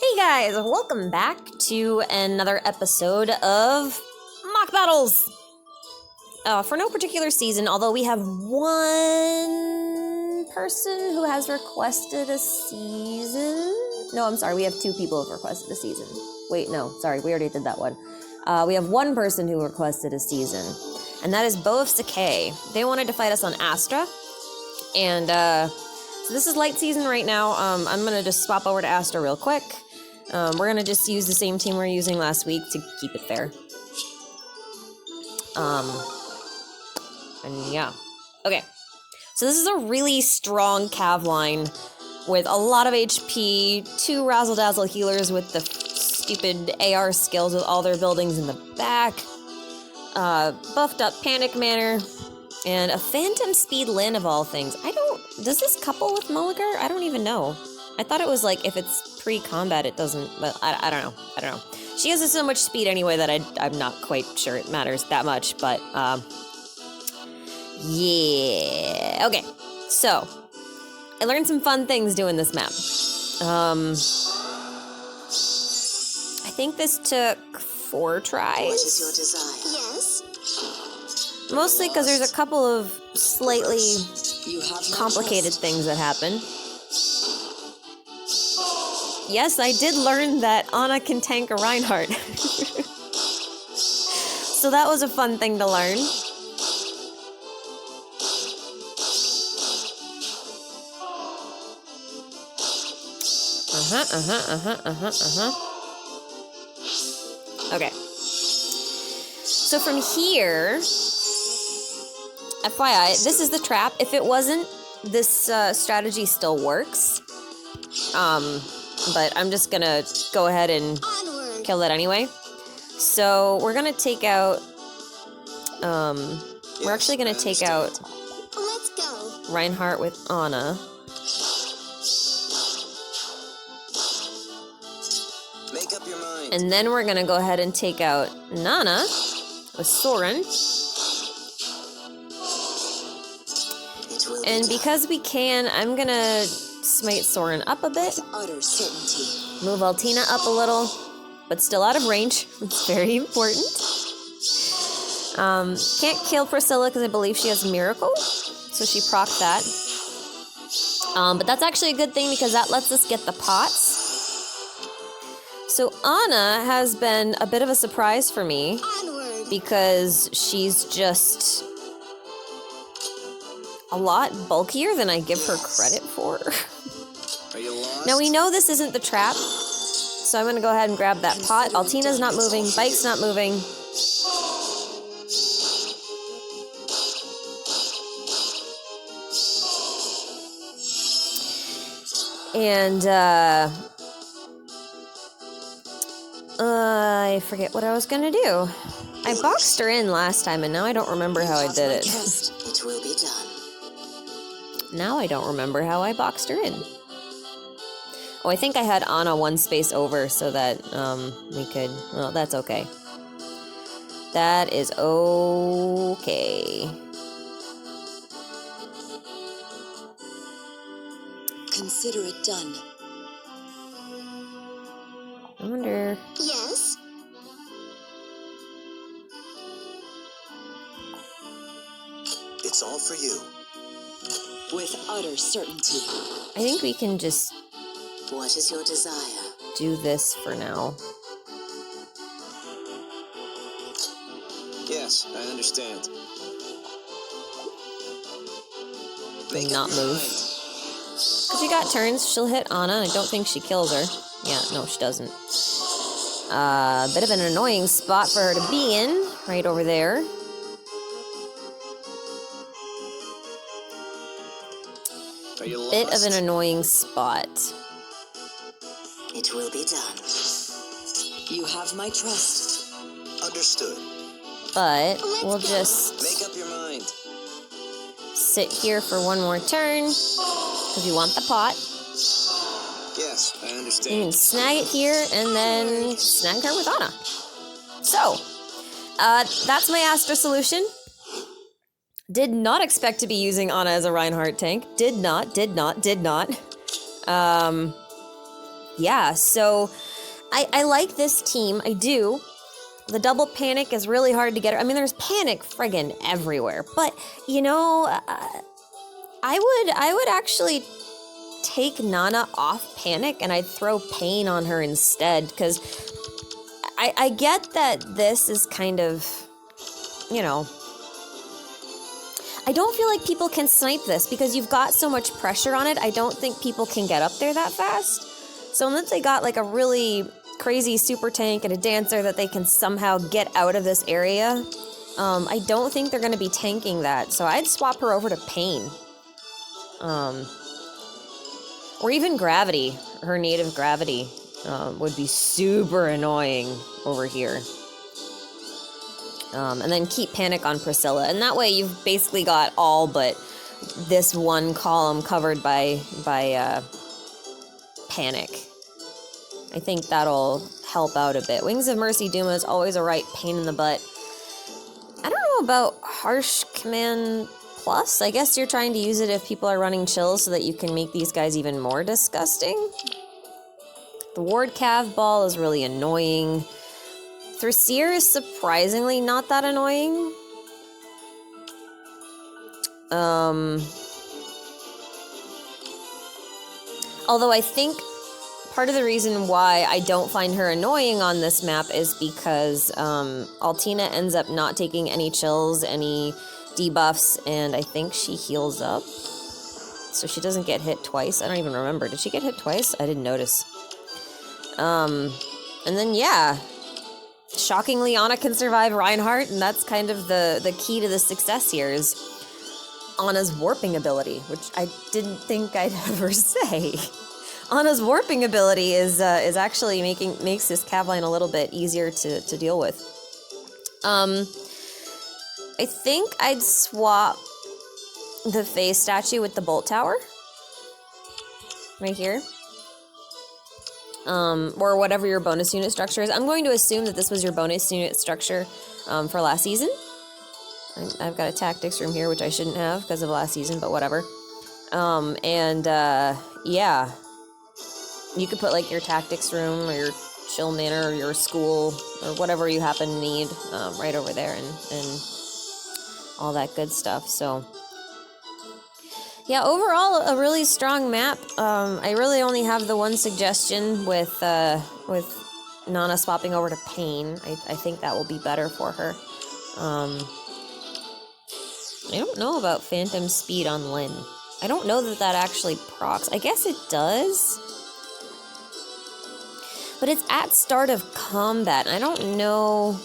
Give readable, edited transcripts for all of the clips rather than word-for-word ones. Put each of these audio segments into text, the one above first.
Hey guys, welcome back to another episode of Mock Battles! For no particular season, although we have one person who has requested a season. No, I'm sorry, we have two people who have requested a season. Wait, no, sorry, we already did that one. We have one person who requested a season, and that is Bow of Sacae. They wanted to fight us on Astra, and so this is light season right now. I'm gonna just swap over to Astra real quick. We're gonna just use the same team we were using last week to keep it fair. And yeah. Okay. So this is a really strong Cav line with a lot of HP, two Razzle Dazzle healers with the stupid AR skills with all their buildings in the back, buffed up Panic Manor, and a Phantom Speed Lin of all things. Does this couple with Mulligar? I don't even know. I thought it was like if it's pre-combat it doesn't, but I don't know. She has so much speed anyway that I'm not quite sure it matters that much, but yeah. Okay, so I learned some fun things doing this map. I think this took 4 tries. What is your desire? Yes. Mostly because there's a couple of slightly complicated things that happen. Yes, I did learn that Anna can tank a Reinhardt. So that was a fun thing to learn. Okay. So from here, FYI, this is the trap. If it wasn't, this strategy still works. But I'm just gonna go ahead and kill that anyway. So we're gonna take out, we're actually gonna take out Let's go. Reinhardt with Anna. Make up your mind. And then we're gonna go ahead and take out Nana with Soren. And because we can, I'm gonna smite Soren up a bit. Utter certainty. Move Altina up a little, but still out of range. It's very important. Can't kill Priscilla because I believe she has Miracle, so she procced that. But that's actually a good thing because that lets us get the pots. So Anna has been a bit of a surprise for me because she's just a lot bulkier than I give her credit for. Are you lost? Now we know this isn't the trap, so I'm gonna go ahead and grab that pot. Altina's not moving, Bike's not moving. And, I forget what I was gonna do. I boxed her in last time, and now I don't remember how I did it. It will be done. Now I don't remember how I boxed her in. Oh, I think I had Anna one space over so that, we could... Well, that's okay. That is okay. Consider it done. I wonder... Yes? It's all for you. With utter certainty. I think we can just What is your desire? do this for now. Yes, I understand. And not move. If she got turns, she'll hit Anna. I don't think she kills her. Yeah, no, she doesn't. Bit of an annoying spot for her to be in, right over there. Are you lost? Bit of an annoying spot. It will be done. You have my trust. Understood. But we'll just Make up your mind. sit here for one more turn, because we want the pot. Yes, I You understand. can snag it here, and then snag her with Anna. So, that's my Astra solution. Did not expect to be using Anna as a Reinhardt tank. Did not. yeah, so I like this team. I do. The double panic is really hard to get. I mean, there's panic friggin' everywhere. But, you know, I would actually take Nana off panic and I'd throw pain on her instead. Because I get that this is kind of, you know, I don't feel like people can snipe this because you've got so much pressure on it. I don't think people can get up there that fast. So unless they got like a really crazy super tank and a dancer that they can somehow get out of this area, I don't think they're going to be tanking that. So I'd swap her over to Pain. Or even Gravity. Her native Gravity would be super annoying over here. And then keep Panic on Priscilla. And that way you've basically got all but this one column covered by Panic. I think that'll help out a bit. Wings of Mercy Duma is always a right pain in the butt. I don't know about Harsh Command Plus. I guess you're trying to use it if people are running chills so that you can make these guys even more disgusting. The Ward Cav Ball is really annoying. Thracier is surprisingly not that annoying. Although I think part of the reason why I don't find her annoying on this map is because Altina ends up not taking any chills, any debuffs, and I think she heals up. So she doesn't get hit twice. I don't even remember. Did she get hit twice? I didn't notice. And then, yeah. Shockingly, Anna can survive Reinhardt, and that's kind of the key to the success here is Anna's warping ability, which I didn't think I'd ever say. Anna's warping ability is actually makes this cav line a little bit easier to deal with. I think I'd swap the Faye statue with the Bolt Tower. Right here. Or whatever your bonus unit structure is. I'm going to assume that this was your bonus unit structure for last season. I've got a tactics room here, which I shouldn't have because of last season, but whatever. Yeah. You could put like your tactics room or your chill manor or your school or whatever you happen to need right over there and all that good stuff. So yeah, overall a really strong map. I really only have the one suggestion with Nana swapping over to Pain. I think that will be better for her. I don't know about Phantom Speed on Lyn. I don't know that actually procs. I guess it does. But it's at start of combat. I don't know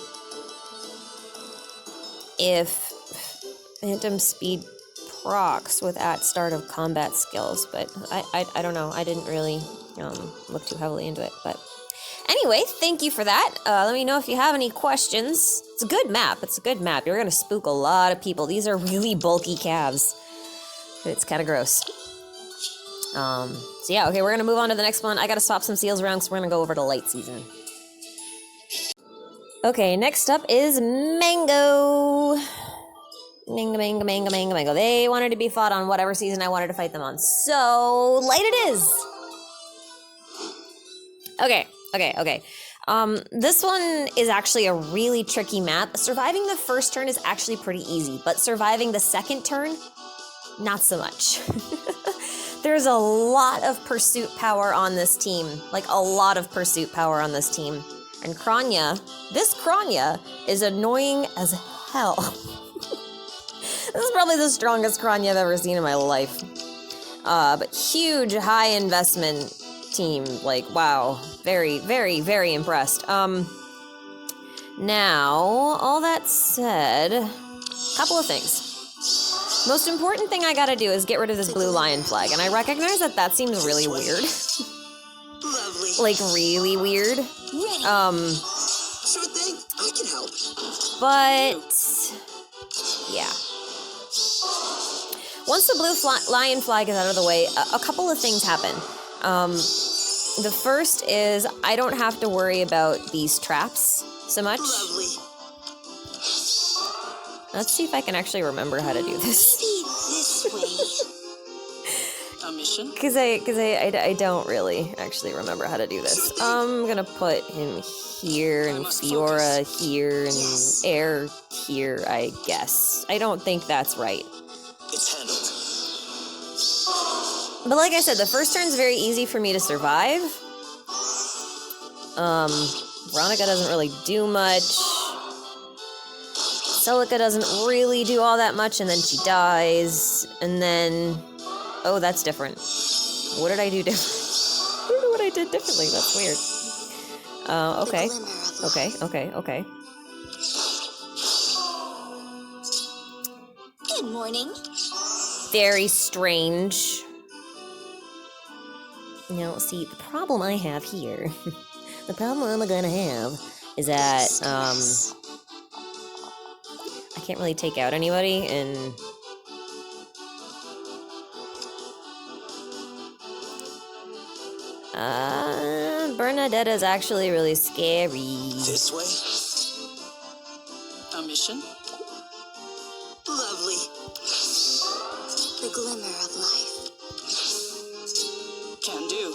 if Phantom Speed procs with at start of combat skills, but I don't know. I didn't really look too heavily into it. But anyway, thank you for that. Let me know if you have any questions. It's a good map. It's a good map. You're going to spook a lot of people. These are really bulky calves. It's kind of gross. So yeah, okay, we're gonna move on to the next one. I gotta swap some seals around because we're gonna go over to light season. Okay, next up is Mango. Mango. They wanted to be fought on whatever season I wanted to fight them on. So, light it is! Okay. This one is actually a really tricky map. Surviving the first turn is actually pretty easy, but surviving the second turn, not so much. There's a lot of pursuit power on this team. Like, a lot of pursuit power on this team. And this Kranya is annoying as hell. This is probably the strongest Kranya I've ever seen in my life. But huge, high investment team. Like, wow. Very, very, very impressed. Now, all that said, a couple of things. Most important thing I gotta do is get rid of this blue lion flag, and I recognize that seems really weird. Lovely. Like, really weird. Sure thing. I can help. But yeah. Once the blue lion flag is out of the way, a couple of things happen. The first is I don't have to worry about these traps so much. Lovely. Let's see if I can actually remember how to do this. Maybe this way. mission? I don't really actually remember how to do this. I'm gonna put him here and Fiora here and Air here, I guess. I don't think that's right. It's handled. But like I said, the first turn's very easy for me to survive. Veronica doesn't really do much. Celica doesn't really do all that much, and then she dies. And then... Oh, that's different. What did I do different? I don't know what I did differently. That's weird. Okay. Okay. Good morning. Very strange. Now, see, the problem I have here... the problem I'm gonna have is that, I can't really take out anybody, and... Bernadetta's actually really scary. This way? A mission? Lovely. The glimmer of life. Can do.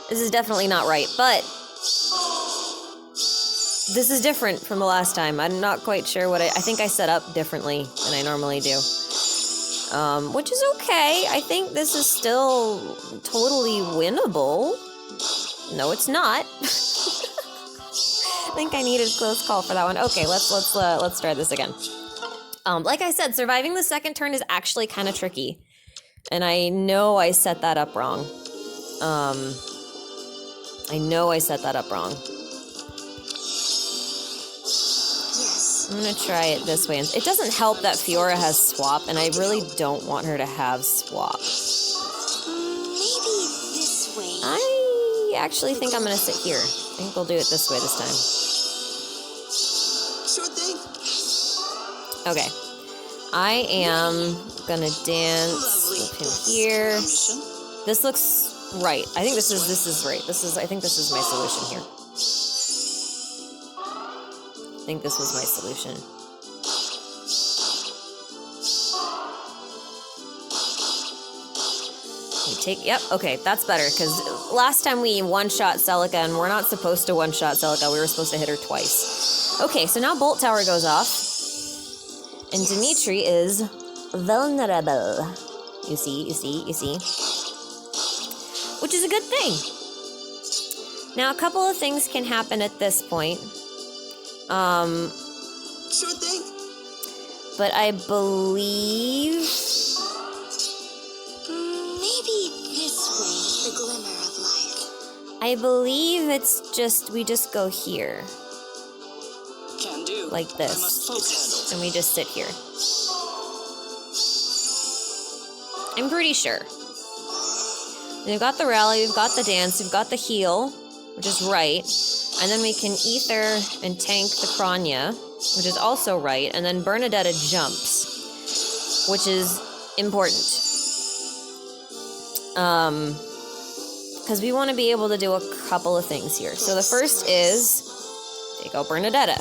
This is definitely not right, but... this is different from the last time. I'm not quite sure what I think I set up differently than I normally do. Which is okay. I think this is still totally winnable. No, it's not. I think I needed a close call for that one. Okay, let's try this again. Like I said, surviving the second turn is actually kind of tricky. And I know I set that up wrong. I know I set that up wrong. I'm gonna try it this way. It doesn't help that Fiora has swap, and I really don't want her to have swap. Maybe this way. I actually think I'm gonna sit here. I think we'll do it this way this time. Sure thing. Okay. I am gonna dance with him here. Mission? This looks right. I think this is right. I think this is my solution here. I think this was my solution. Yep, okay, that's better, because last time we one-shot Celica, and we're not supposed to one-shot Celica, we were supposed to hit her twice. Okay, so now Bolt Tower goes off, and Dimitri is vulnerable. You see? Which is a good thing. Now, a couple of things can happen at this point. Sure thing. But I believe... Maybe this way, the glimmer of life. I believe it's just, we just go here. Can do. Like I must this. focus. And we just sit here. I'm pretty sure. We've got the rally, we've got the dance, we've got the heal, which is right. And then we can ether and tank the Kranya, which is also right. And then Bernadetta jumps, which is important. Because we want to be able to do a couple of things here. So the first is take out Bernadetta.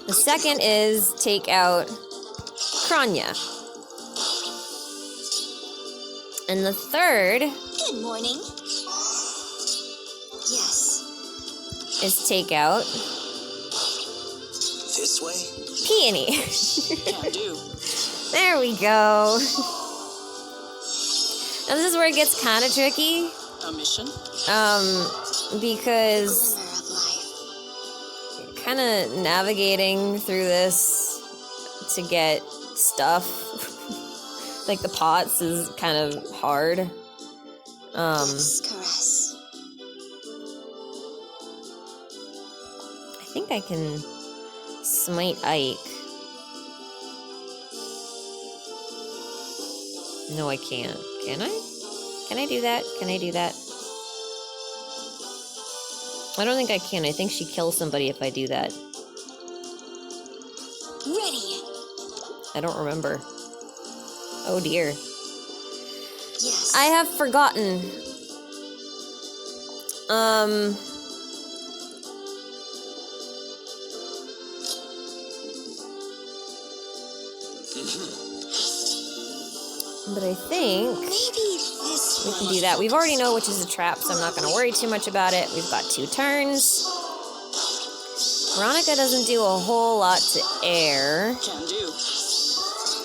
The second is take out Kranya. And the third... Good morning. Yes. is take out This way? Peony. Can do. There we go. Now this is where it gets kind of tricky. A mission? Because Glimmer of life. kind of navigating through this to get stuff, like the pots, is kind of hard. Yes, caress. I think I can smite Ike. No, I can't. Can I? Can I do that? Can I do that? I don't think I can. I think she kills somebody if I do that. Ready. I don't remember. Oh dear. Yes. I have forgotten. But I think Maybe this we one. can do that. We've already know which is a trap, so I'm not going to worry too much about it. We've got 2 turns. Veronica doesn't do a whole lot to air. Can do.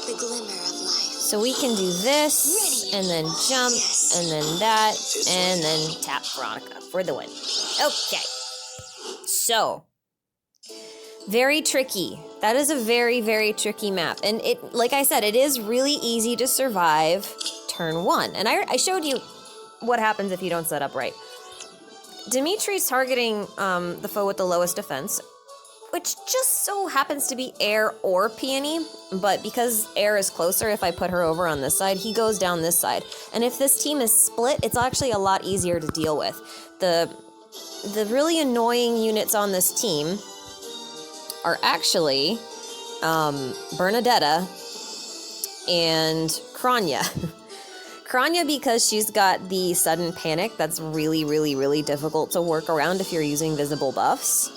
The glimmer of life. So we can do this, and then jump, and then that, and then tap Veronica for the win. Okay. So, very tricky. That is a very, very tricky map. And it, like I said, it is really easy to survive turn 1. And I showed you what happens if you don't set up right. Dimitri's targeting the foe with the lowest defense, which just so happens to be Air or Peony. But because Air is closer, if I put her over on this side, he goes down this side. And if this team is split, it's actually a lot easier to deal with. The really annoying units on this team are actually Bernadetta and Kranya. Kranya because she's got the sudden panic that's really, really, really difficult to work around if you're using visible buffs.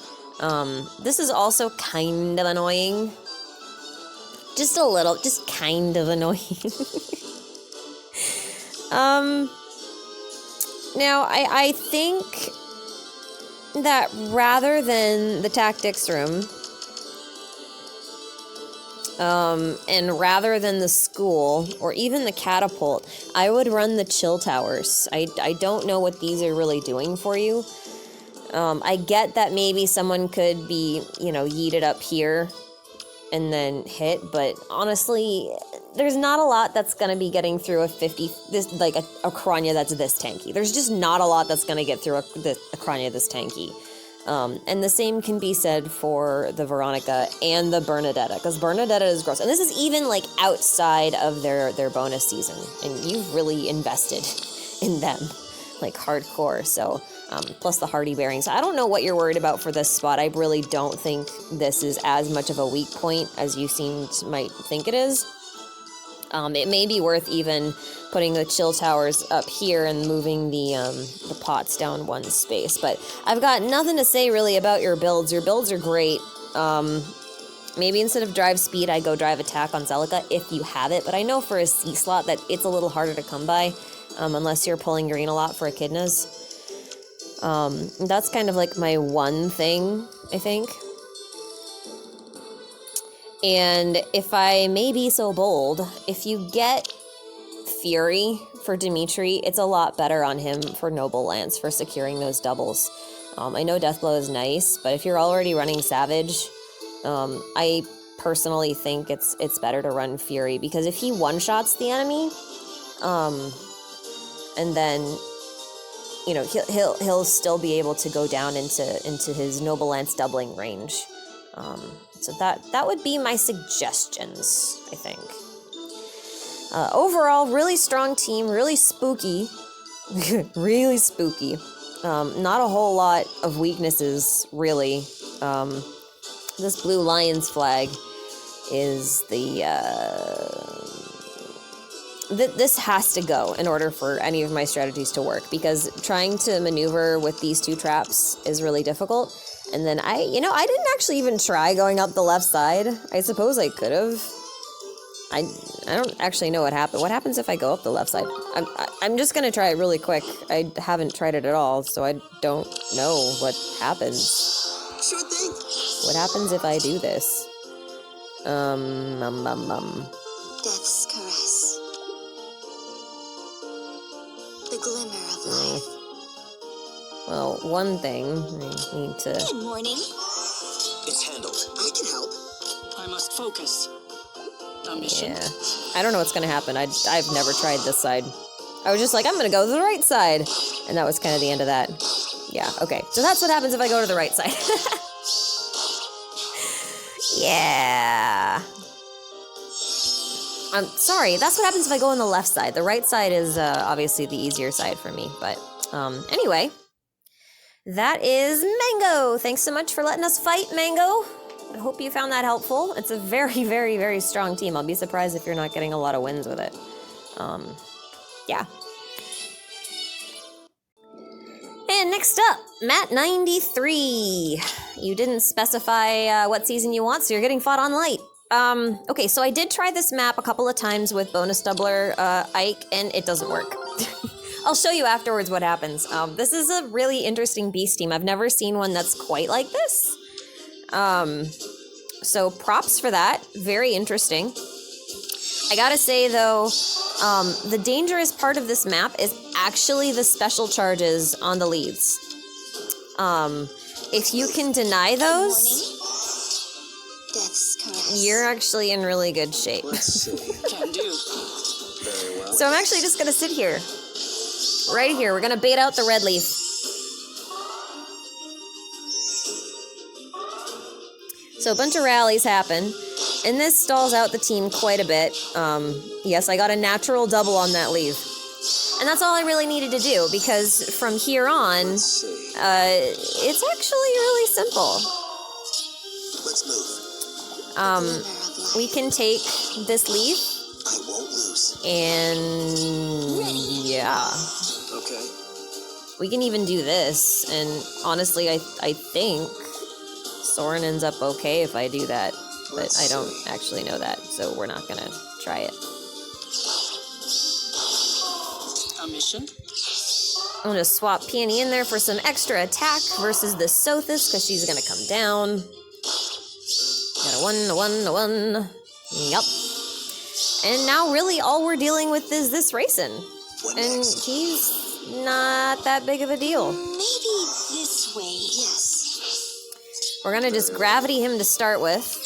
This is also kind of annoying. Just a little, just kind of annoying. Now, I think that rather than the tactics room, and rather than the school, or even the catapult, I would run the chill towers. I don't know what these are really doing for you. I get that maybe someone could be, yeeted up here and then hit, but honestly, there's not a lot that's going to be getting through a Kranya that's this tanky. There's just not a lot that's going to get through a Kranya this tanky. And the same can be said for the Veronica and the Bernadetta, because Bernadetta is gross. And this is even, outside of their bonus season, and you've really invested in them, hardcore, so... plus the hardy bearings. I don't know what you're worried about for this spot. I really don't think this is as much of a weak point as you might think it is. It may be worth even putting the chill towers up here and moving the pots down 1 space. But I've got nothing to say really about your builds. Your builds are great. Maybe instead of drive speed, I go drive attack on Celica if you have it. But I know for a C slot that it's a little harder to come by unless you're pulling green a lot for echidnas. That's kind of my one thing, I think. And if I may be so bold, if you get Fury for Dimitri, it's a lot better on him for Noble Lance for securing those doubles. I know Deathblow is nice, but if you're already running Savage, I personally think it's better to run Fury, because if he one-shots the enemy, and then... he'll still be able to go down into his Noble Lance doubling range. So that would be my suggestions, I think. Overall, really strong team, really spooky. Really spooky. Not a whole lot of weaknesses, really. This Blue Lion's flag is this has to go in order for any of my strategies to work, because trying to maneuver with these 2 traps is really difficult. And then I didn't actually even try going up the left side. I suppose I could have. I don't actually know what happened. What happens if I go up the left side? I'm just gonna try it really quick. I haven't tried it at all, so I don't know what happens. Sure thing. What happens if I do this? Death's caress. The glimmer of life. Well, one thing, I need to... Good morning. It's handled. I can help. I must focus. A mission? Yeah. I don't know what's gonna happen. I've never tried this side. I was just like, I'm gonna go to the right side. And that was kind of the end of that. Yeah, okay. So that's what happens if I go to the right side. Yeah. I'm sorry, that's what happens if I go on the left side. The right side is obviously the easier side for me. But anyway, that is Mango. Thanks so much for letting us fight, Mango. I hope you found that helpful. It's a very, very, very strong team. I'll be surprised if you're not getting a lot of wins with it. Yeah. And next up, Matt93. You didn't specify what season you want, so you're getting fought on light. Okay, so I did try this map a couple of times with bonus doubler Ike, and it doesn't work. I'll show you afterwards what happens. This is a really interesting beast team. I've never seen one that's quite like this. So props for that. Very interesting. I gotta say, though, the dangerous part of this map is actually the special charges on the leads. If you can deny those, you're actually in really good shape. Let's see. Can do. Very well. So I'm actually just gonna sit here. Right here. We're gonna bait out the red leaf. So a bunch of rallies happen, and this stalls out the team quite a bit. Yes, I got a natural double on that leave. And that's all I really needed to do, because from here on, Let's see. it's actually really simple. Let's move. We can take this leaf, I won't lose. and yeah, Okay. we can even do this. And honestly, I think Soren ends up okay if I do that, but I don't actually know that, so we're not gonna try it. A mission? I'm gonna swap Peony in there for some extra attack versus the Sothis, because she's gonna come down. Got a 1, a 1, a 1. Yup. And now really all we're dealing with is this Raisin. What And next? he's not that big of a deal. Maybe this way, yes. We're gonna just gravity him to start with.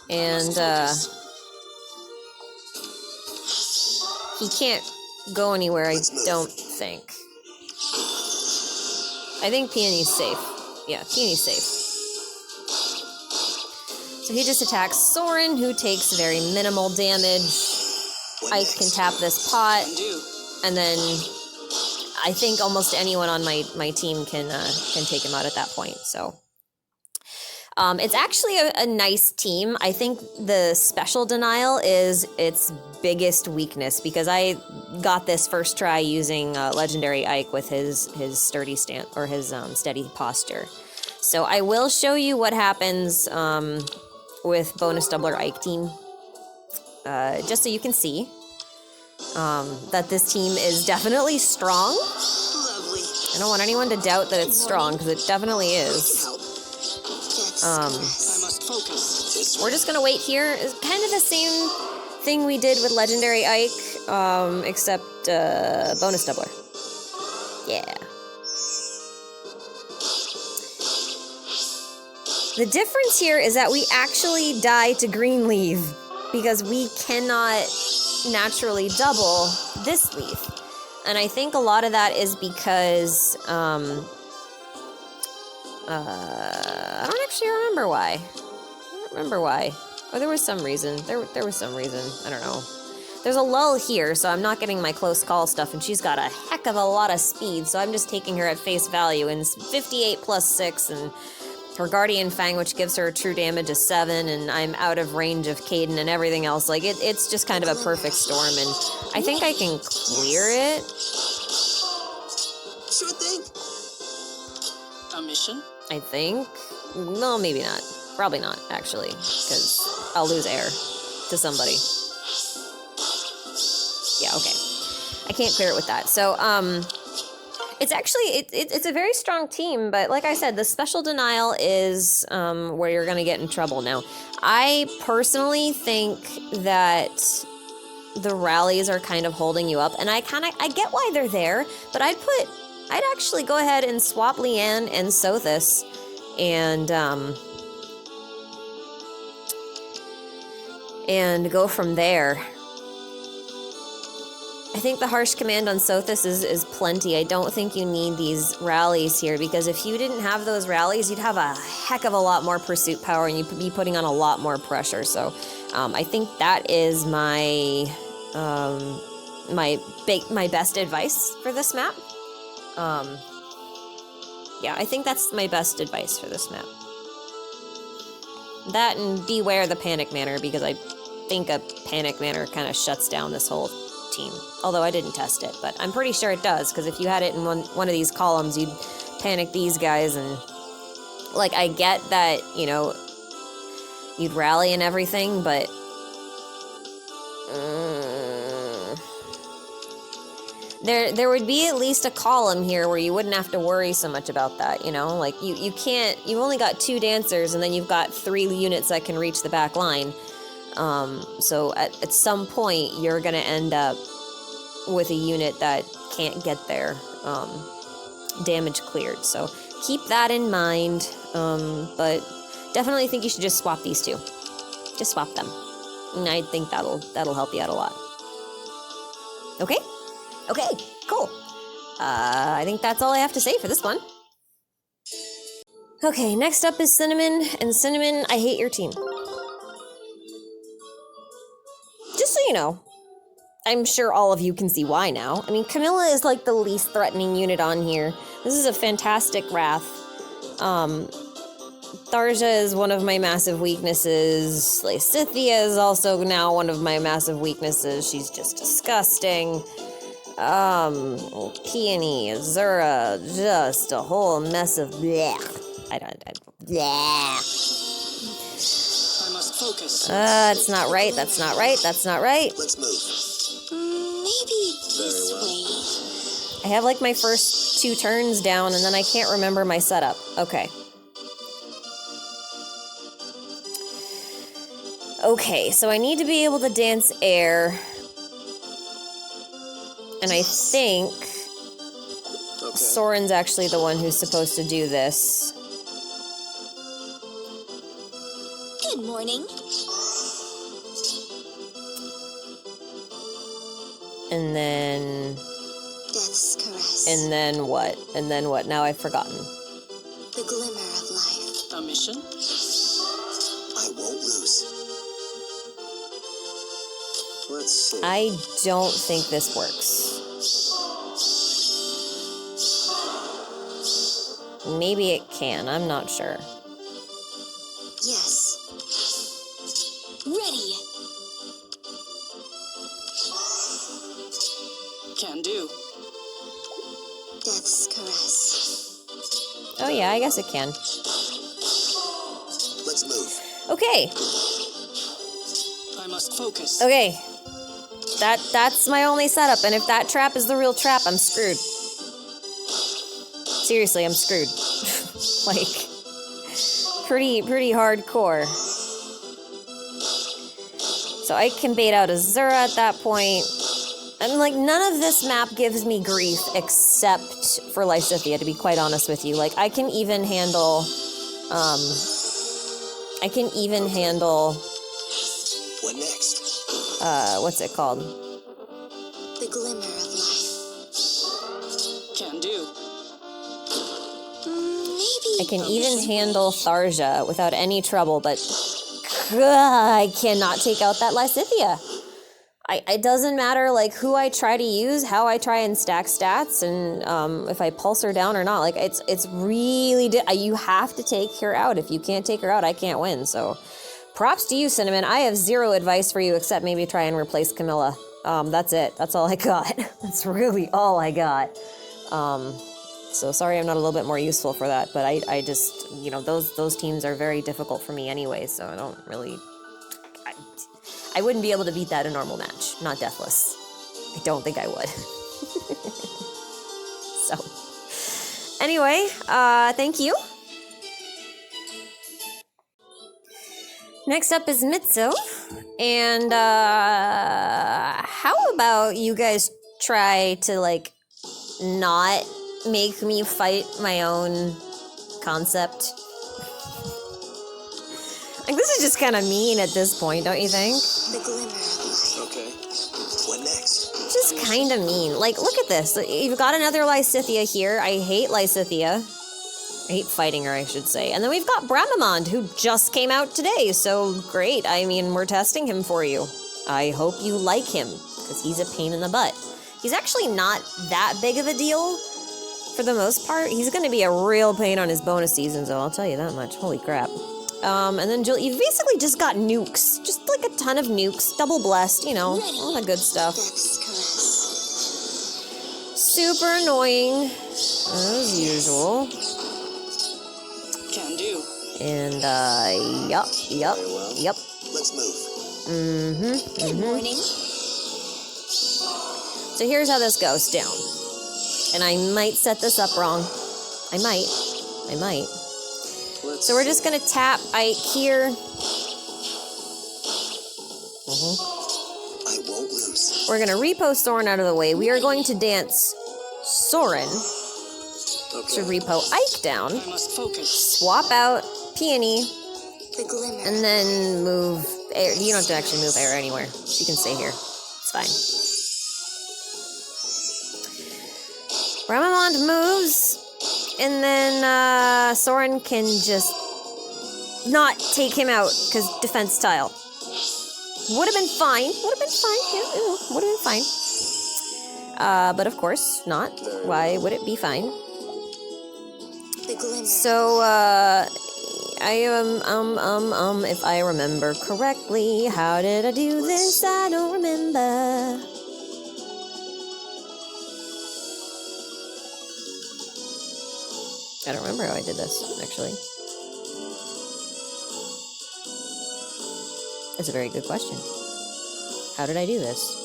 And he can't go anywhere, I don't think. I think Peony's safe. Yeah, Peony's safe. So he just attacks Soren, who takes very minimal damage. What Ike can tap this pot, Can do. and then I think almost anyone on my team can take him out at that point. So it's actually a nice team. I think the special denial is its biggest weakness, because I got this first try using legendary Ike with his sturdy stand, or his steady posture. So I will show you what happens with bonus doubler Ike team, just so you can see that this team is definitely strong. Lovely. I don't want anyone to doubt that it's strong, because it definitely is. Help. That's I must focus. This We're just gonna wait here. It's kind of the same thing we did with legendary Ike, except bonus doubler. Yeah. The difference here is that we actually die to green leaf, because we cannot naturally double this leaf. And I think a lot of that is because I don't actually remember why. Oh, there was some reason. There was some reason. I don't know. There's a lull here, so I'm not getting my close call stuff, and she's got a heck of a lot of speed, so I'm just taking her at face value, and it's 58 plus 6, and her Guardian Fang, which gives her a true damage of 7, and I'm out of range of Caden and everything else. Like, it's just kind of a perfect storm, and I think I can clear it. Sure thing. A mission? I think. Well, maybe not. Probably not, actually, because I'll lose air to somebody. Yeah, okay. I can't clear it with that. So, it's actually, it's a very strong team, but like I said, the special denial is where you're going to get in trouble. Now, I personally think that the rallies are kind of holding you up, and I get why they're there, but I'd actually go ahead and swap Leanne and Sothis, and go from there. I think the harsh command on Sothis is plenty. I don't think you need these rallies here, because if you didn't have those rallies, you'd have a heck of a lot more pursuit power, and you'd be putting on a lot more pressure. So I think that is my my best advice for this map. Yeah, I think that's my best advice for this map. That, and beware the panic manor, because I think a panic manor kind of shuts down this whole team. Although I didn't test it, but I'm pretty sure it does, because if you had it in one of these columns, you'd panic these guys, and like, I get that, you know, you'd rally and everything, but there would be at least a column here where you wouldn't have to worry so much about that, you know? Like, you can't, you've only got 2 dancers, and then you've got 3 units that can reach the back line. So at some point, you're gonna end up with a unit that can't get there, damage cleared. So keep that in mind, but definitely think you should just swap these 2. Just swap them. And I think that'll help you out a lot. Okay? Okay, cool. I think that's all I have to say for this one. Okay, next up is Cinnamon, and Cinnamon, I hate your team. Just so you know, I'm sure all of you can see why now. I mean, Camilla is like the least threatening unit on here. This is a fantastic Wrath. Tharja is one of my massive weaknesses. Lysithea is also now one of my massive weaknesses. She's just disgusting. Peony, Azura, just a whole mess of bleh. Bleh. I must focus. It's not right, that's not right, that's not right. Let's move. Maybe this way. I have like my first 2 turns down, and then I can't remember my setup. Okay. Okay, so I need to be able to dance air. And I think Soren's actually the one who's supposed to do this. Good morning. And then... Death's caress. And then what? And then what? Now I've forgotten. The glimmer of life. A mission? I won't lose. Let's see. I don't think this works. Maybe it can, I'm not sure. Yes. Ready. Can do. Death's caress. Oh yeah, I guess it can. Let's move. Okay, I must focus. okay. That's my only setup, and if that trap is the real trap, I'm screwed. Seriously, I'm screwed. Like, pretty hardcore. So I can bait out Azura at that point. And like, none of this map gives me grief except for Lysithea, to be quite honest with you. Like, I can even handle, What next? what's it called? The glimmer of life. Can do. Maybe. I can even handle Tharja without any trouble, but I cannot take out that Lysithea. It doesn't matter like who I try to use, how I try and stack stats, and if I pulse her down or not. Like it's really you have to take her out. If you can't take her out, I can't win. So props to you, Cinnamon. I have 0 advice for you except maybe try and replace Camilla. That's it. That's all I got. That's really all I got. So sorry I'm not a little bit more useful for that, but I just, you know, those teams are very difficult for me anyway, so I don't really... I wouldn't be able to beat that in a normal match, not Deathless. I don't think I would. So, anyway, thank you. Next up is Mitso, and how about you guys try to, like, not make me fight my own concept? Like, this is just kind of mean at this point, don't you think? The glimmer of life. Okay. What next? Just kind of mean. Like, look at this. You've got another Lysithea here. I hate Lysithea. I hate fighting her, I should say. And then we've got Bramamond, who just came out today, so great. I mean, we're testing him for you. I hope you like him, because he's a pain in the butt. He's actually not that big of a deal, for the most part. He's going to be a real pain on his bonus season, so I'll tell you that much. Holy crap. And then Jill, you've basically just got nukes. Just like a ton of nukes. Double blessed, you know, all the good stuff. Death's caress. Super annoying, as usual. Can do. And, yup. Yep. Very well. Yep. Let's move. Good morning. So here's how this goes down. And I might set this up wrong. I might. Let's So we're just gonna tap Ike here. I won't lose. We're gonna repo Soren out of the way. We are going to dance Soren Okay. to repo Ike down. I must focus. Swap out Peony, The glimmer. and then move air. You don't have to actually move air anywhere. She can stay here. It's fine. Ramamond moves, and then Soren can just not take him out because defense tile. Would have been fine. Would have been fine. Yeah, would have been fine. But of course not. Why would it be fine? The glimmer. So, if I remember correctly, how did I do this? I don't remember. I don't remember how I did this, actually. That's a very good question. How did I do this?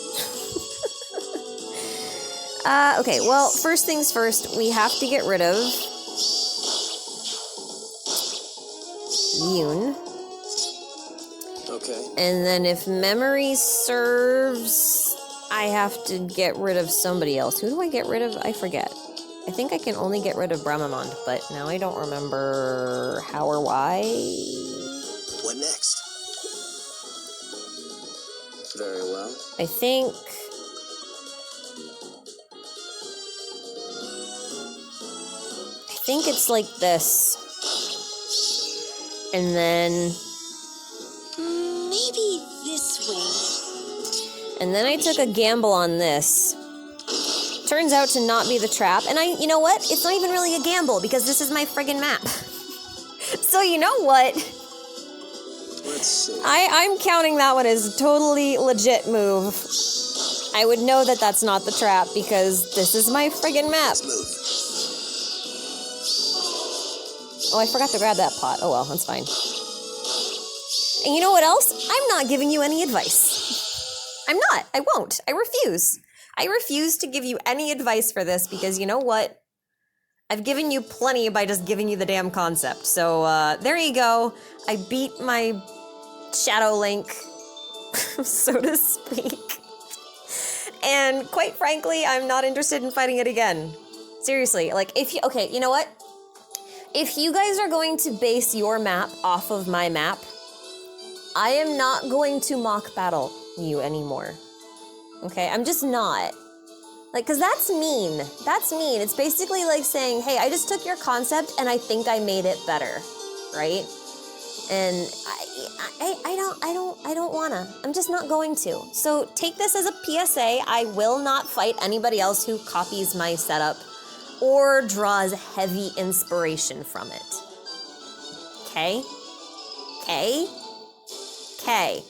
Okay, well, first things first, we have to get rid of Yoon. Okay. And then if memory serves, I have to get rid of somebody else. Who do I get rid of? I forget. I think I can only get rid of Bramamond, but now I don't remember how or why. What next? Very well. I think... it's like this. And then... Maybe this way. And then I took a gamble on this. Turns out to not be the trap. And you know what? It's not even really a gamble because this is my friggin' map. So you know what? Let's see. I'm counting that one as totally legit move. I would know that that's not the trap because this is my friggin' map. Let's move. Oh, I forgot to grab that pot. Oh well, that's fine. And you know what else? I'm not giving you any advice. I'm not. I won't. I refuse. I refuse to give you any advice for this because you know what? I've given you plenty by just giving you the damn concept. So, there you go. I beat my Shadow Link, so to speak. And quite frankly, I'm not interested in fighting it again. Seriously, like, okay, you know what? If you guys are going to base your map off of my map, I am not going to mock battle you anymore. Okay, I'm just not. Like, cause that's mean. That's mean. It's basically like saying, hey, I just took your concept and I think I made it better, right? And I don't wanna. I'm just not going to. So take this as a PSA. I will not fight anybody else who copies my setup or draws heavy inspiration from it. Okay? Okay? Okay.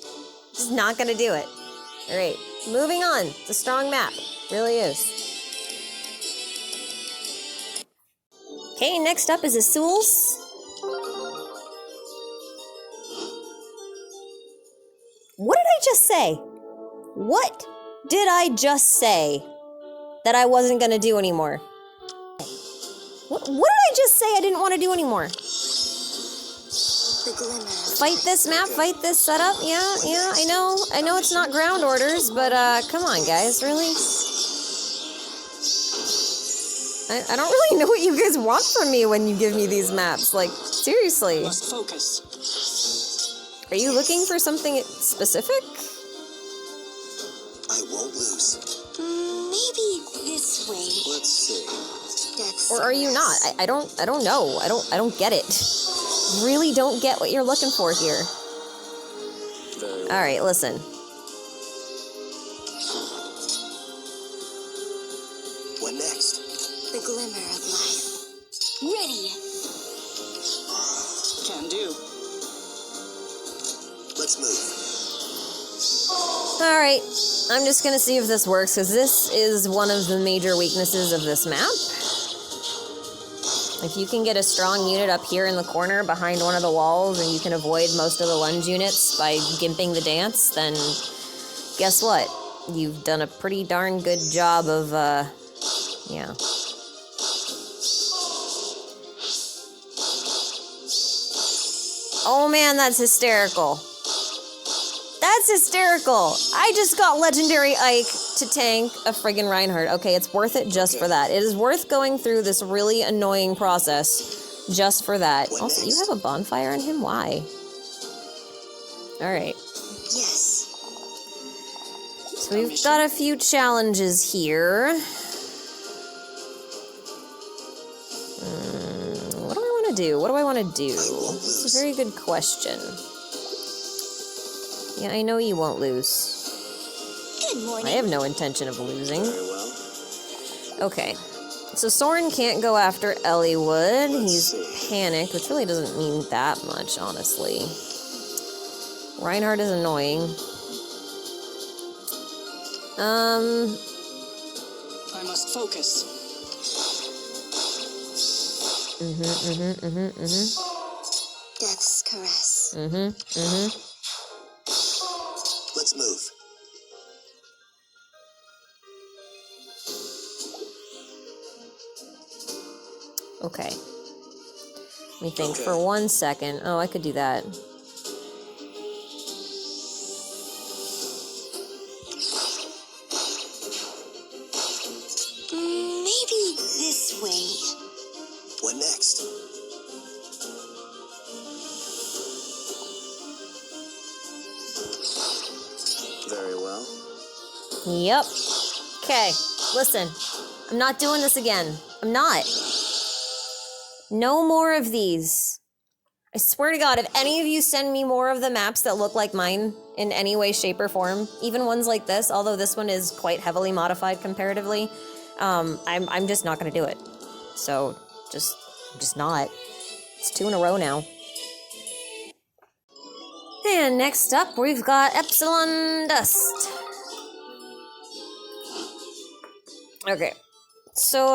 Just not gonna do it. All right, moving on. It's a strong map. Really is. Okay, next up is Issuls. What did I just say? What did I just say that I wasn't gonna do anymore? What did I just say I didn't want to do anymore? The glimmer. Fight this map, fight this setup. Yeah, I know it's not ground orders, but come on, guys, really? I don't really know what you guys want from me when you give me these maps. Like, seriously. Must focus. Are you looking for something specific? I won't lose. Maybe this way. Let's see. That's Or are you not? I don't know. I don't get it. Really don't get what you're looking for here. Very well. All right, listen. What next? the glimmer of life. Ready. Can do. Let's move. All right, I'm just gonna see if this works because this is one of the major weaknesses of this map. If you can get a strong unit up here in the corner behind one of the walls and you can avoid most of the lunge units by gimping the dance, then guess what? You've done a pretty darn good job of, yeah. Oh man, that's hysterical. That's hysterical. I just got Legendary Ike to tank a friggin' Reinhardt. Okay, it's worth it just for that. It is worth going through this really annoying process just for that. What Also, next? you have a bonfire on him? Why? Alright. Yes. So we've got a few challenges here. What do I want to do? What do I want to do? It's a very good question. Yeah, I know you won't lose. Good morning. I have no intention of losing. Very well. Okay. So Soren can't go after Elliewood. He's panicked, which really doesn't mean that much, honestly. Reinhardt is annoying. I must focus. Death's caress. Let's move. Okay. Let me think Okay. for 1 second. Oh, I could do that. Maybe this way. What next? Very well. Yep. Okay, listen. I'm not doing this again. I'm not. No more of these. I swear to God, if any of you send me more of the maps that look like mine in any way, shape, or form, even ones like this, although this one is quite heavily modified comparatively, I'm just not gonna do it. So, I'm just not. It's 2 in a row now. And next up, we've got Epsilon Dust. Okay. So,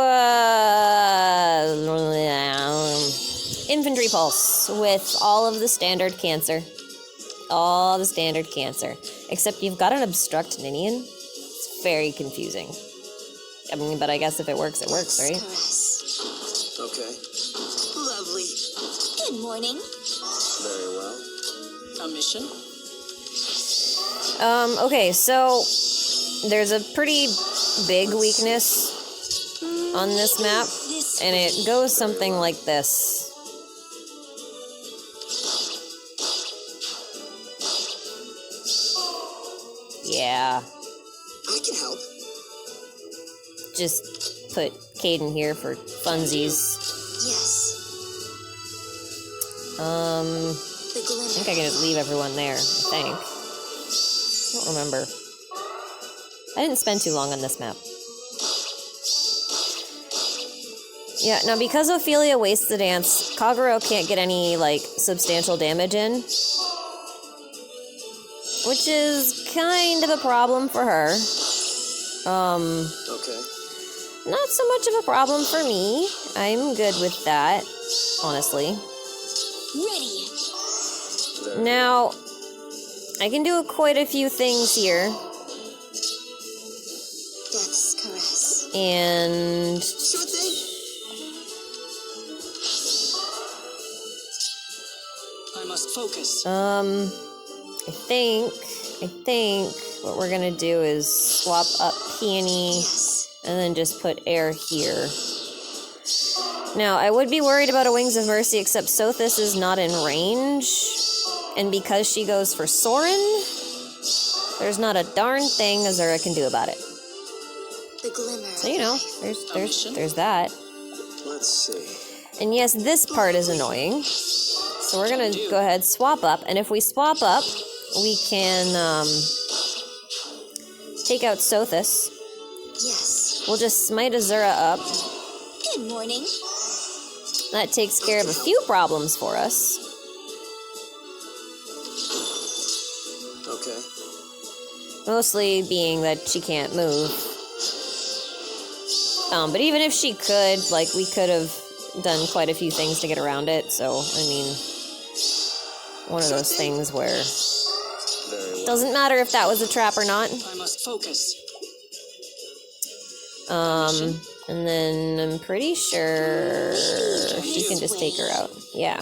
Infantry Pulse with all of the standard cancer. All the standard cancer. Except you've got an Obstruct Ninian. It's very confusing. I mean, but I guess if it works, it works, right? Caress. Okay. Lovely. Good morning. Very well. A mission? Okay, so there's a pretty big weakness on this map, and it goes something like this. Yeah, I can help. just put Caden here for funsies. Yes. The I glimmer. think I can just leave everyone there, I think. I don't remember. I didn't spend too long on this map. Yeah, now because Ophelia wastes the dance, Kagero can't get any, like, substantial damage in. Which is kind of a problem for her. Okay. Not so much of a problem for me. I'm good with that, honestly. Ready. Now, I can do quite a few things here. Death's caress. And Sure thing. I must focus. I think what we're gonna do is swap up Peony Yes. and then just put air here. Now, I would be worried about a Wings of Mercy, except Sothis is not in range. And because she goes for Soren, there's not a darn thing Azura can do about it. The glimmer. So, you know, there's that. Let's see. And yes, this part is annoying. So we're gonna go ahead, swap up, and if we swap up, we can take out Sothis. Yes. We'll just smite Azura up. Good morning. That takes care of a few problems for us. Okay. Mostly being that she can't move. But even if she could, like, we could have done quite a few things to get around it, so, I mean, one of those things where Very well. doesn't matter if that was a trap or not. I must focus. And then I'm pretty sure she can just take her out. Yeah.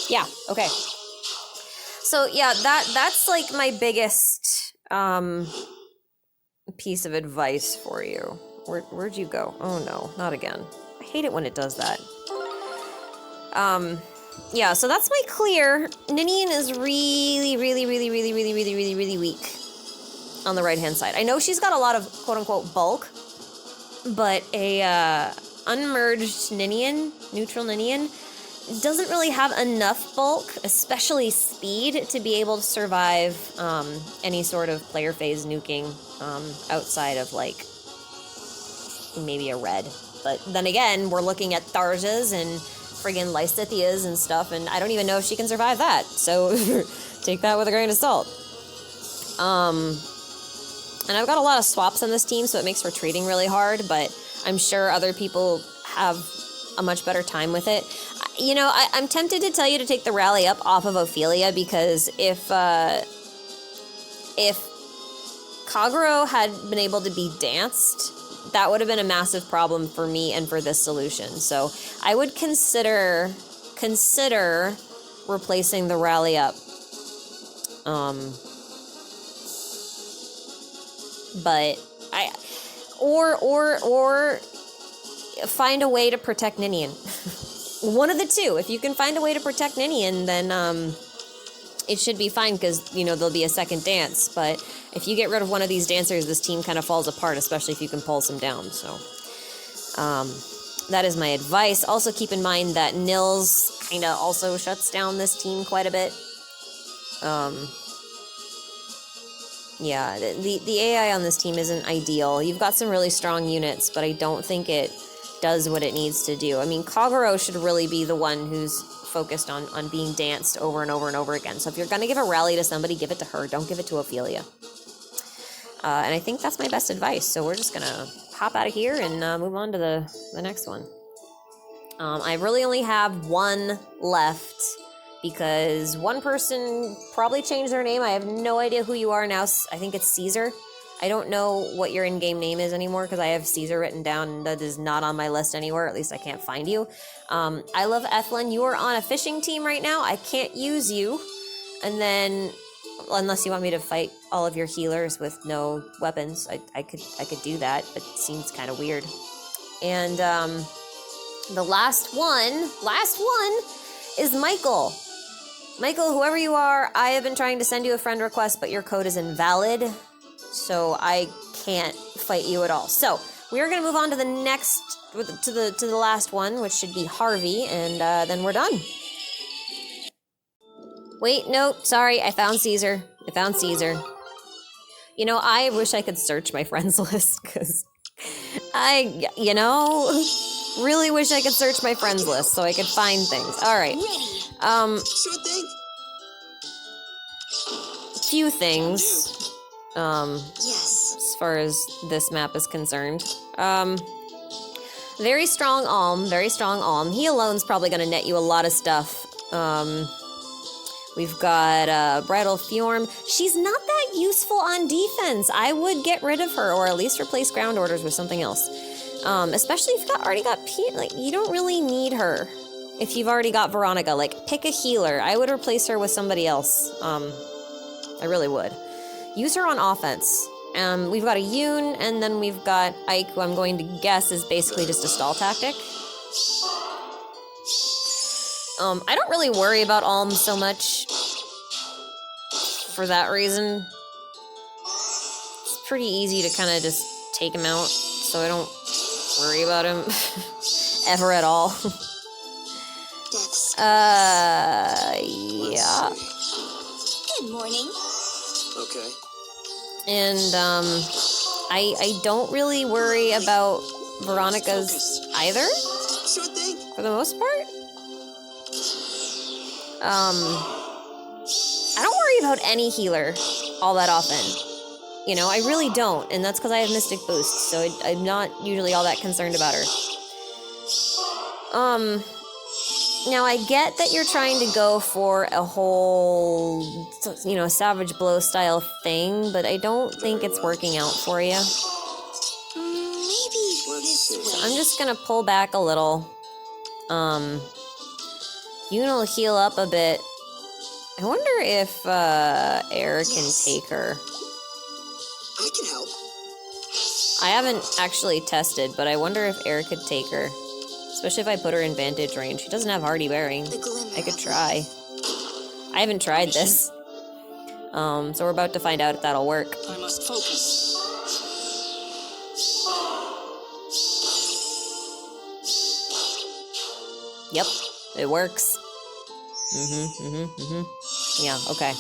Yeah, okay. So yeah, that's like my biggest piece of advice for you. Where'd you go? Oh no, not again. I hate it when it does that. Yeah, so that's my clear. Ninian is really weak on the right-hand side. I know she's got a lot of quote-unquote bulk, but a unmerged Ninian, neutral Ninian, doesn't really have enough bulk, especially speed, to be able to survive any sort of player phase nuking outside of, like, maybe a red. But then again, we're looking at Tharjas and friggin' Lysithias and stuff, and I don't even know if she can survive that. So take that with a grain of salt. And I've got a lot of swaps on this team, so it makes retreating really hard, but I'm sure other people have a much better time with it. You know, I'm tempted to tell you to take the rally up off of Ophelia, because if Kagero had been able to be danced, that would have been a massive problem for me and for this solution. So I would consider replacing the rally up. But or find a way to protect Ninian. One of the two. If you can find a way to protect Ninian, then it should be fine, because, you know, there'll be a second dance. But if you get rid of one of these dancers, this team kind of falls apart, especially if you can pull some down. So that is my advice. Also keep in mind that Nils kind of also shuts down this team quite a bit. Yeah, the AI on this team isn't ideal. You've got some really strong units, but I don't think it does what it needs to do. I mean, Kagero should really be the one who's focused on being danced over and over and over again. So if you're going to give a rally to somebody, give it to her. Don't give it to Ophelia. And I think that's my best advice. So we're just going to hop out of here and move on to the next one. I really only have one left, because one person probably changed their name. I have no idea who you are now. I think it's Caesar. I don't know what your in-game name is anymore, because I have Caesar written down, and that is not on my list anywhere. At least I can't find you. I love Ethlin. You are on a fishing team right now. I can't use you. And then, unless you want me to fight all of your healers with no weapons, I could do that, but it seems kind of weird. And the last one is Michael. Michael, whoever you are, I have been trying to send you a friend request, but your code is invalid, so I can't fight you at all. So we are going to move on to the next, to the last one, which should be Harvey, and then we're done. Wait, no, sorry, I found Caesar. You know, I wish I could search my friends list, because I, you know, really wish I could search my friends list so I could find things. All right. Sure thing. Few things. Yes. As far as this map is concerned. Very strong Alm. He alone's probably gonna net you a lot of stuff. We've got Bridal Fjorm. She's not that useful on defense. I would get rid of her, or at least replace ground orders with something else. Especially if you've already got like, you don't really need her. If you've already got Veronica, like, pick a healer. I would replace her with somebody else. I really would. Use her on offense. We've got a Yoon, and then we've got Ike, who I'm going to guess is basically just a stall tactic. I don't really worry about Alm so much for that reason. It's pretty easy to kind of just take him out, so I don't worry about him ever at all. Yeah. Good morning. Okay. And, I don't really worry about Veronica's either, Sure thing. for the most part. I don't worry about any healer all that often. You know, I really don't, and that's because I have Mystic Boost, so I'm not usually all that concerned about her. Now I get that you're trying to go for a whole, you know, Savage Blow style thing, but I don't think it's working out for you. Maybe this way. I'm just gonna pull back a little. Yoon'll heal up a bit. I wonder if Air can take her. I can help. I haven't actually tested, but I wonder if Air could take her. Especially if I put her in vantage range. She doesn't have Hardy Bearing. I could try. I haven't tried this. So we're about to find out if that'll work. I must focus. Yep, it works. Yeah, okay.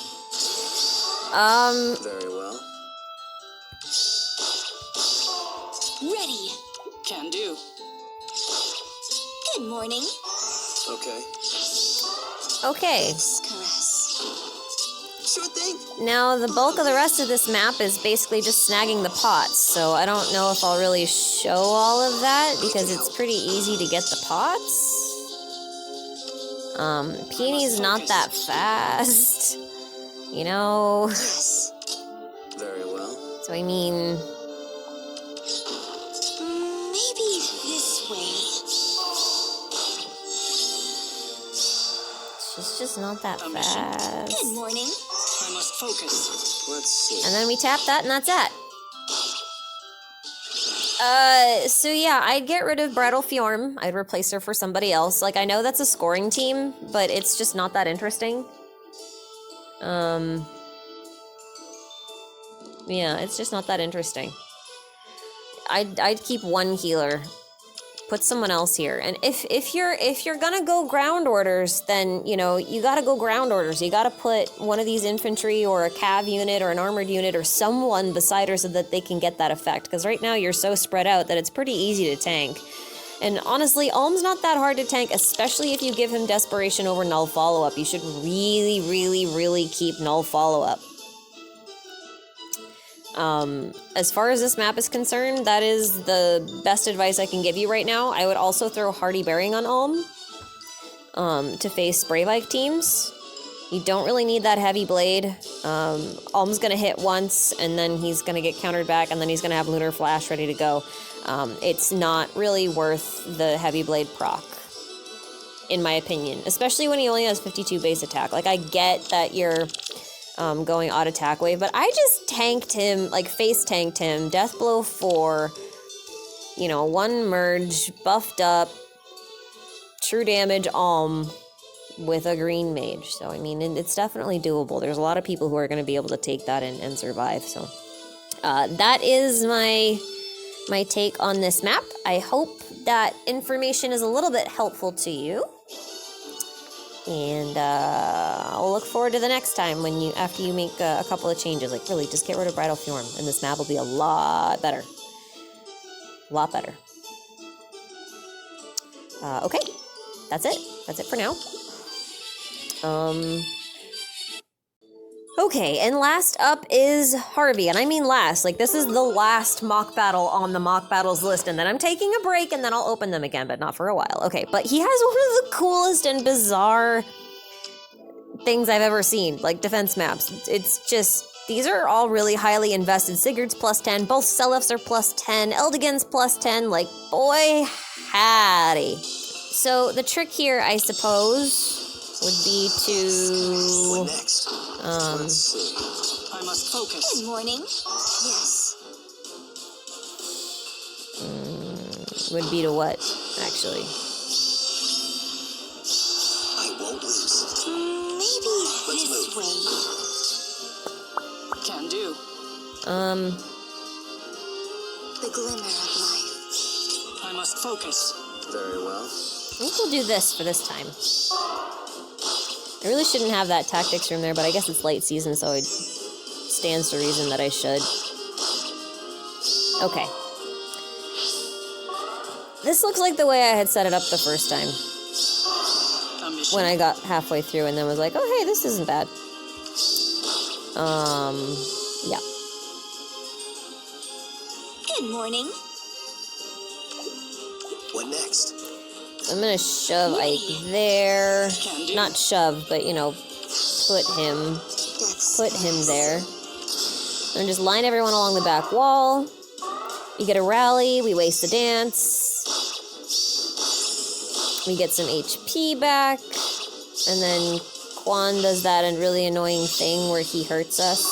Very well. Ready. Can do. Good morning. Okay. Okay. Caress. Sure thing. Now, the bulk of the rest of this map is basically just snagging the pots, so I don't know if I'll really show all of that, because it's pretty easy to get the pots. Peeny's not that fast, you know? Yes. Very well. So, I mean... Maybe this way. She's just not that Good fast. morning. I must focus. Let's see. And then we tap that, and that's it. So yeah, I'd get rid of Brattle Fjorm. I'd replace her for somebody else. Like, I know that's a scoring team, but it's just not that interesting. Yeah, it's just not that interesting. I'd keep one healer. Put someone else here. And if you're gonna go ground orders, then, you know, you gotta go ground orders. You gotta put one of these infantry or a cav unit or an armored unit or someone beside her so that they can get that effect. Because right now you're so spread out that it's pretty easy to tank. And honestly, Ulm's not that hard to tank, especially if you give him Desperation over Null Follow-Up. You should really, really, really keep Null Follow-Up. As far as this map is concerned, that is the best advice I can give you right now. I would also throw Hardy Bearing on Ulm, to face Bravike teams. You don't really need that heavy blade. Ulm's gonna hit once, and then he's gonna get countered back, and then he's gonna have Lunar Flash ready to go. It's not really worth the heavy blade proc, in my opinion, especially when he only has 52 base attack. Like, I get that you're going odd attack wave, but I just tanked him, like face tanked him, Death Blow 4, you know, 1 merge, buffed up, true damage Ulm with a green mage. So, I mean, it's definitely doable. There's a lot of people who are going to be able to take that and survive. So, that is my take on this map. I hope that information is a little bit helpful to you. And I'll look forward to the next time when after you make a couple of changes. Like, really, just get rid of Bridal Fjorm, and this map will be a lot better. A lot better. Okay, that's it. That's it for now. Okay, and last up is Harvey, and I mean last. Like, this is the last mock battle on the mock battles list, and then I'm taking a break, and then I'll open them again, but not for a while. Okay, but he has one of the coolest and bizarre things I've ever seen, like defense maps. It's just, these are all really highly invested. Sigurd's +10, both Selefs are +10, Eldigan's +10, like, boy howdy. So the trick here, I suppose, would be to... What next? Let's see. I must focus. Good morning. Yes. Would be to what, actually? I won't lose. Maybe Let's this move. way. Can do. The glimmer of life. I must focus. Very well. I think we'll do this for this time. I really shouldn't have that tactics room there, but I guess it's late season, so it stands to reason that I should. Okay. This looks like the way I had set it up the first time. When I got halfway through and then was like, oh hey, this isn't bad. Yeah. Good morning. What next? I'm gonna shove Ike there. Can do. Not shove, but you know, put him there. And just line everyone along the back wall. We get a rally, we waste the dance. We get some HP back. And then Quan does that really annoying thing where he hurts us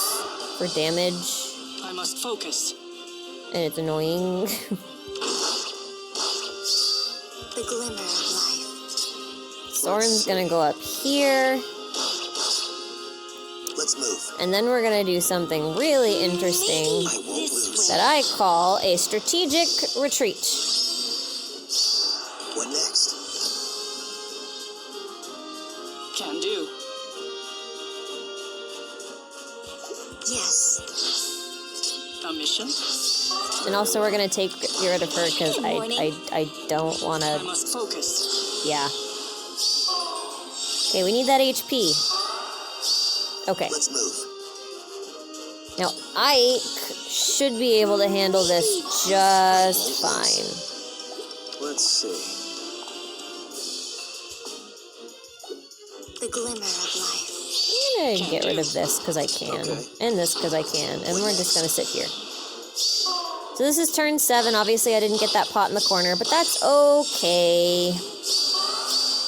for damage. I must focus. And it's annoying. The glimmer of life. Soren's gonna go up here. Let's move. And then we're gonna do something really interesting I won't lose. that I call a strategic retreat. What next? Can do. Yes. A mission. And also we're gonna get rid of her because I don't I wanna, must focus. yeah. Okay, we need that HP. Okay, Let's move. now Ike should be able to handle this just fine. Let's see. The glimmer of life. I'm gonna get rid of this because I can, Okay. and this because I can, and we're just gonna sit here. So this is turn 7. Obviously, I didn't get that pot in the corner, but that's okay.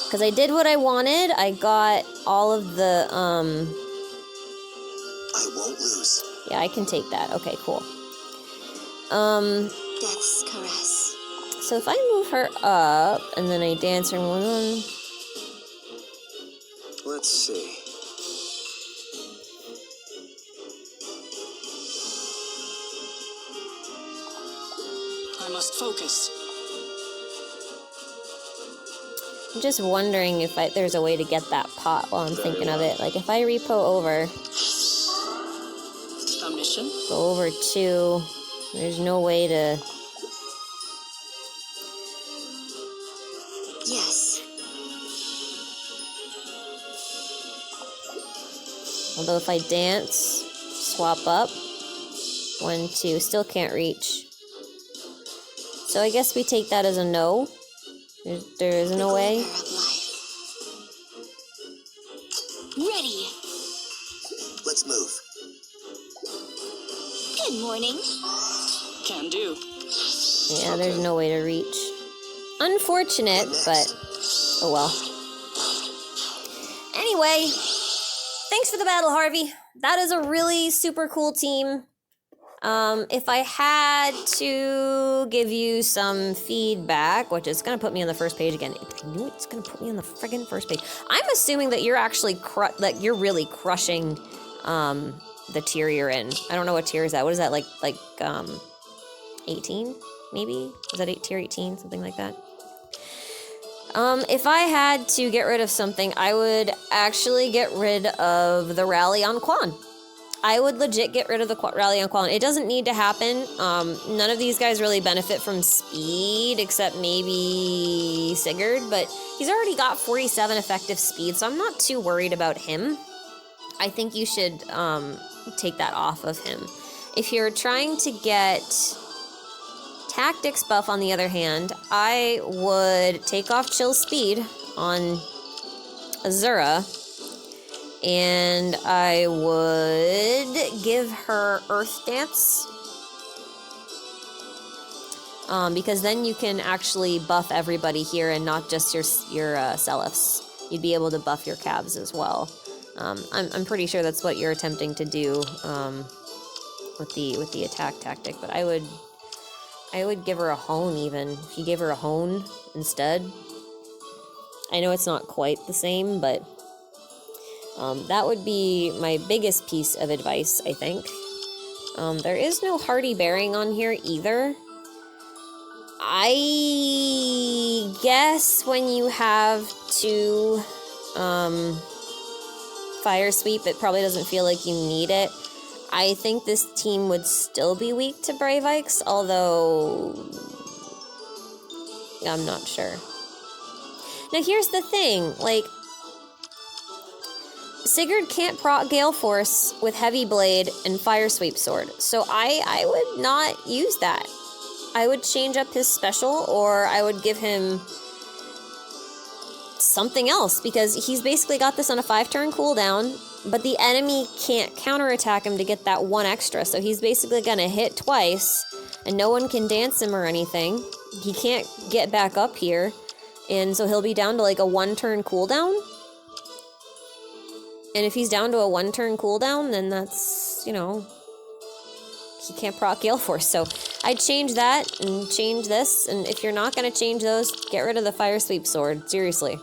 Because I did what I wanted. I got all of the, I won't lose. yeah, I can take that. Okay, cool. Death's caress. So if I move her up, and then I dance her one, Let's see. I must focus. I'm just wondering if there's a way to get that pot while I'm thinking of it. Like if I repo over, A mission. go over 2, there's no way to... Yes. Although if I dance, swap up, 1, 2, still can't reach. So I guess we take that as a no. There is no way. Glimmer of life. Ready. Let's move. Good morning. Can do. Yeah, there's no way to reach. Unfortunate, but oh well. Anyway, thanks for the battle, Harvey. That is a really super cool team. If I had to give you some feedback, which is gonna put me on the first page again. I knew it's gonna put me on the friggin' first page. I'm assuming that you're actually that you're really crushing the tier you're in. I don't know what tier is that. What is that, like 18 maybe? Is that tier 18, something like that? If I had to get rid of something, I would actually get rid of the rally on Quan. I would legit get rid of the rally on Quan. It doesn't need to happen. None of these guys really benefit from speed, except maybe Sigurd, but he's already got 47 effective speed, so I'm not too worried about him. I think you should take that off of him. If you're trying to get Tactics buff, on the other hand, I would take off Chill Speed on Azura, and I would give her Earth Dance, because then you can actually buff everybody here and not just your Selefs. You'd be able to buff your calves as well. I'm pretty sure that's what you're attempting to do with the attack tactic, but I would give her a hone even. If you gave her a hone instead. I know it's not quite the same, but that would be my biggest piece of advice, I think. There is no Hardy Bearing on here either. I guess when you have 2 Fire Sweep, it probably doesn't feel like you need it. I think this team would still be weak to Brave Ikes, although I'm not sure. Now here's the thing, like, Sigurd can't proc Gale Force with Heavy Blade and Fire Sweep Sword, so I would not use that. I would change up his special, or I would give him something else, because he's basically got this on a 5-turn cooldown, but the enemy can't counterattack him to get that 1 extra, so he's basically gonna hit twice, and no one can dance him or anything. He can't get back up here, and so he'll be down to like a 1-turn cooldown. And if he's down to a 1-turn cooldown, then that's, you know, he can't proc Gale Force. So I'd change that and change this. And if you're not going to change those, get rid of the Fire Sweep Sword. Seriously.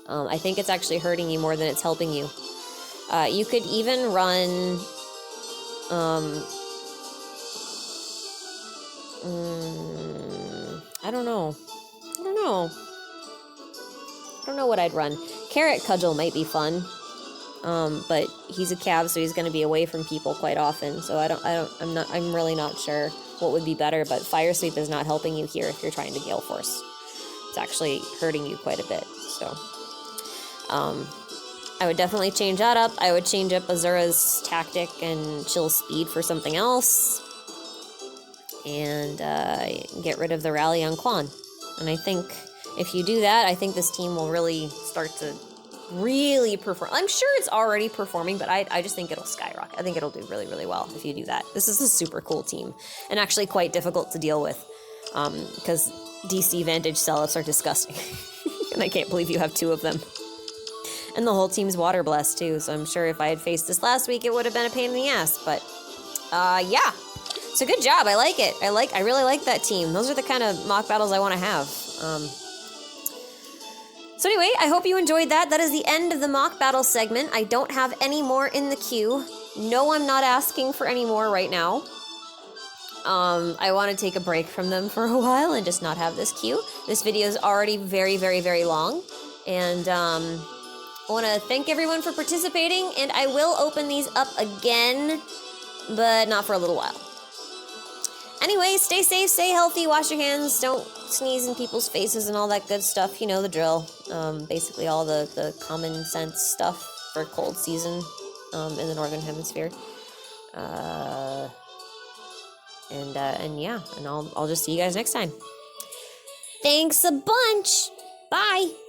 I think it's actually hurting you more than it's helping you. You could even run... I don't know. I don't know what I'd run. Carrot Cudgel might be fun. But he's a cav, so he's going to be away from people quite often. So I'm really not sure what would be better, but Fire Sweep is not helping you here if you're trying to Gale Force. It's actually hurting you quite a bit, so. I would definitely change that up. I would change up Azura's Tactic and Chill Speed for something else. And, get rid of the Rally on Quan. And I think if you do that, I think this team will really start to really perform. I'm sure it's already performing, but I just think it'll skyrocket. I think it'll do really, really well if you do that. This is a super cool team, and actually quite difficult to deal with, because DC Vantage Celophs are disgusting. And I can't believe you have 2 of them. And the whole team's Water Blessed too, so I'm sure if I had faced this last week, it would have been a pain in the ass, but, yeah. So good job, I like it. I really like that team. Those are the kind of mock battles I want to have. So anyway, I hope you enjoyed that. That is the end of the mock battle segment. I don't have any more in the queue. No, I'm not asking for any more right now. I want to take a break from them for a while and just not have this queue. This video is already very, very, very long. And I want to thank everyone for participating. And I will open these up again, but not for a little while. Anyway, stay safe, stay healthy, wash your hands, don't sneeze in people's faces and all that good stuff. You know the drill. Basically all the common sense stuff for cold season in the Northern Hemisphere. And yeah, and I'll just see you guys next time. Thanks a bunch. Bye.